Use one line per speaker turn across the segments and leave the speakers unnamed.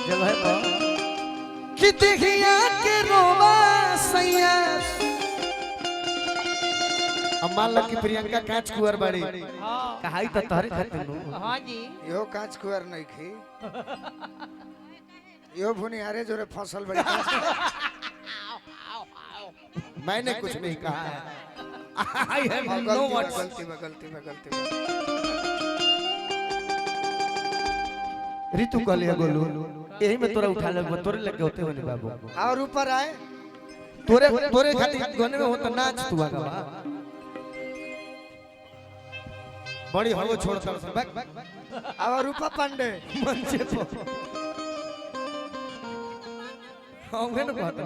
जगह पर
कि देखिया के रोवा सैया
मान लो कि प्रियंका कांच कुंवर बाड़ी कहाई तो तहरे खातिर नु
हां जी
यो कांच कुंवर नहीं खी यो भुनियारे जोरे फसल बड़ी
मैंने कुछ नहीं कहा है आई हैव नो वर्ड्स
गलती में
ऋतु कहलिए गोलू यही में तोरा उठा ले तोरे लगे होते होने बाबू
और ऊपर आए
तोरे तोरे खातिर गाने में होता नाच तू आगा बड़ी हवा छोड़ता
और रूपा पांडे
मंचे पर होंगे ना कहता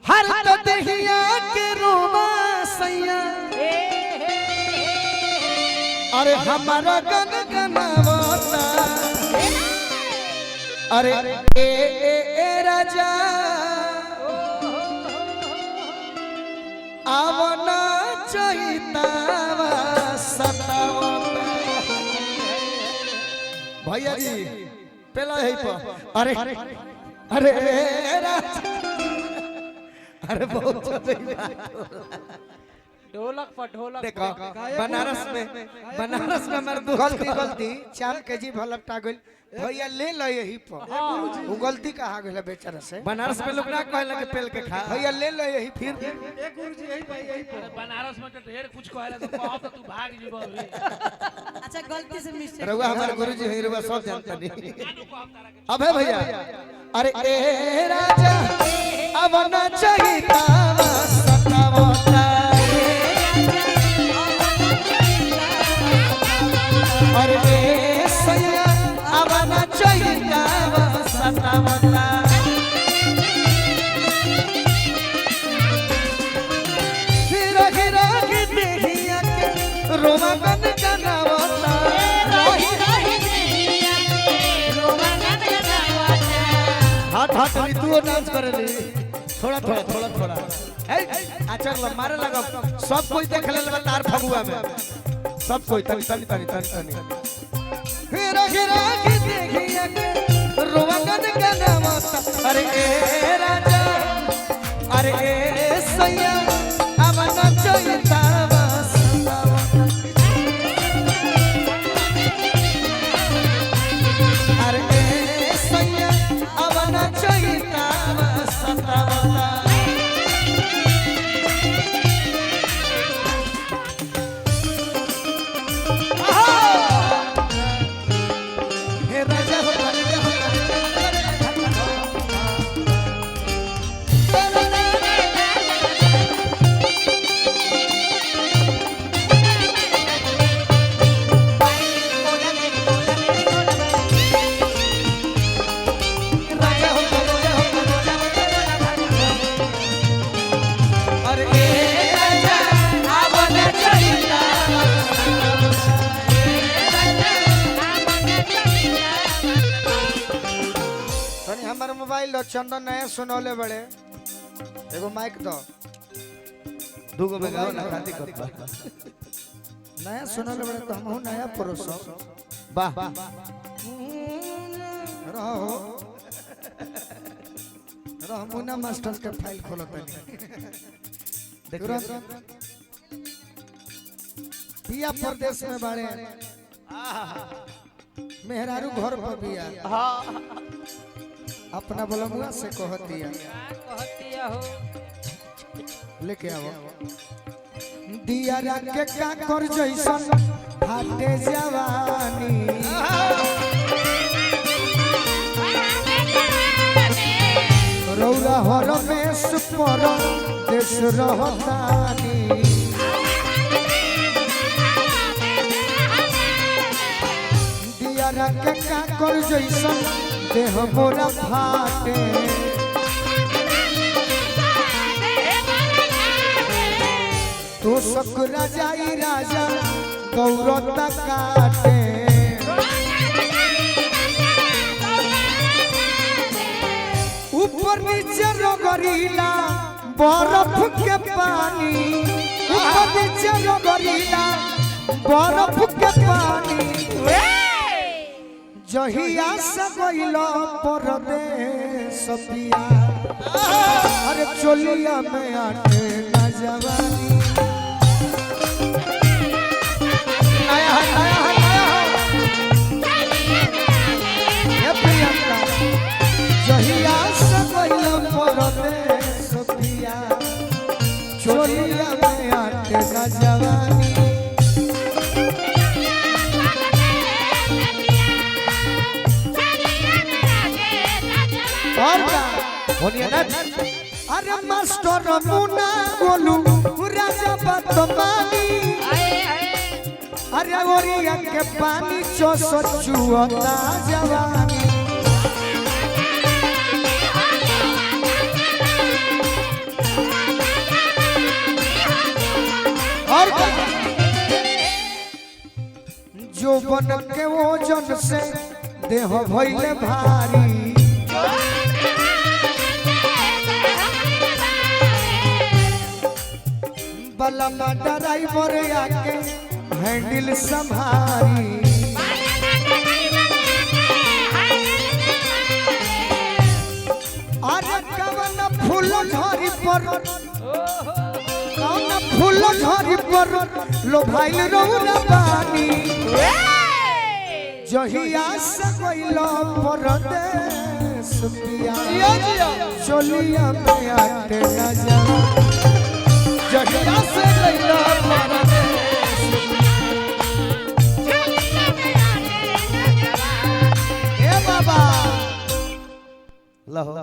हर तो देखिया के रोवा सैया अरे हमारा गन गनावता अरे ए राजा आवना चहितावा सतावता
भैया जी पहला यही पर
अरे अरे राजा
अरे बहुत
ढोलक पर ढोलक
देखो बनारस में हमारे दोस्त
गलती चाम के जी भलप टागल भैया ले लो यही पर वो गलती कहा गया बेचारा से
बनारस में लोग ना कहला के पेल के खा
भैया ले लो यही फिर
बनारस में तो ढेर कुछ कहला तो कहब तू भाग जीबो रे
अच्छा गलती से मिस्टेक
रउआ हमारे गुरुजी है रउआ सब जानता नहीं अब है भैया
अरे ए राजा आवना चहितावा सतावता अरे ए सैया आवना चहितावा सतावता फिर गिरा के देखिया के रोवा गन गनावता हाथ हाथ ऋतु डांस करे ली थोड़ा अच्छा मारे लगा सब कोई देख ले तार फगुआ में सब कोई तनी फिर गिरा के देखिया के रोवा गन गनावता अरे ए राजा अरे ए सैया आवना चहितावा सतावता अरे ए सैया आवना चहितावा सतावता हे राजा हो अरे ए राजा आवना चहितावा
तनी हमारे मोबाइल लो चंदन नया सुनौले बड़े एगो माइक दो
दूगो बेगाओ ना खाती करता
नया सुनौले बड़े तो हम नया परोसो
वाह
रहो मुन्ना मास्टर के फाइल खोलो तनी
देखो
पिया प्रदेश में बाड़े मेहरारू घर पर बिया अपना बलमुआ से कहतिया
कहतिया हो
लेके आओ दिया रख के का कर जैसन फाटे जवानी रौरा हर में सुपर देश रहतानी दिया रख के का कर जैसन देह मोरा फाटे तो सकरा जाई राजा गौरता काटे ऊपर नीचे रगड़ीला बर्फ के पानी ऊपर नीचे रगड़ीला बर्फ के पानी जहिया से गइलो परदेस पिया अरे चोलिया में आटे ना जवानी
नया है नया है नया है
ये प्रियंका जहिया से गइलो परदेस पिया चोलिया में आटे ना जवानी
और क्या होनिया ना
अरे मास्टर मुना गोलू राजा बतमानी अरे ओरिया के पानी चोसो चुअता जवानी
और क्या
जो बन के ओजन से देह भइले भारी बलमा ड्राइवर आके हैंडल संभारी अरे कवन फूल झड़ी पर कवन फूल झड़ी पर लो भाई रौना बानी जहिया से गइलो परदेस पिया चोलिया में आटे ना जवा
जहिया से गइलो परदेस
ए बाबा
लहो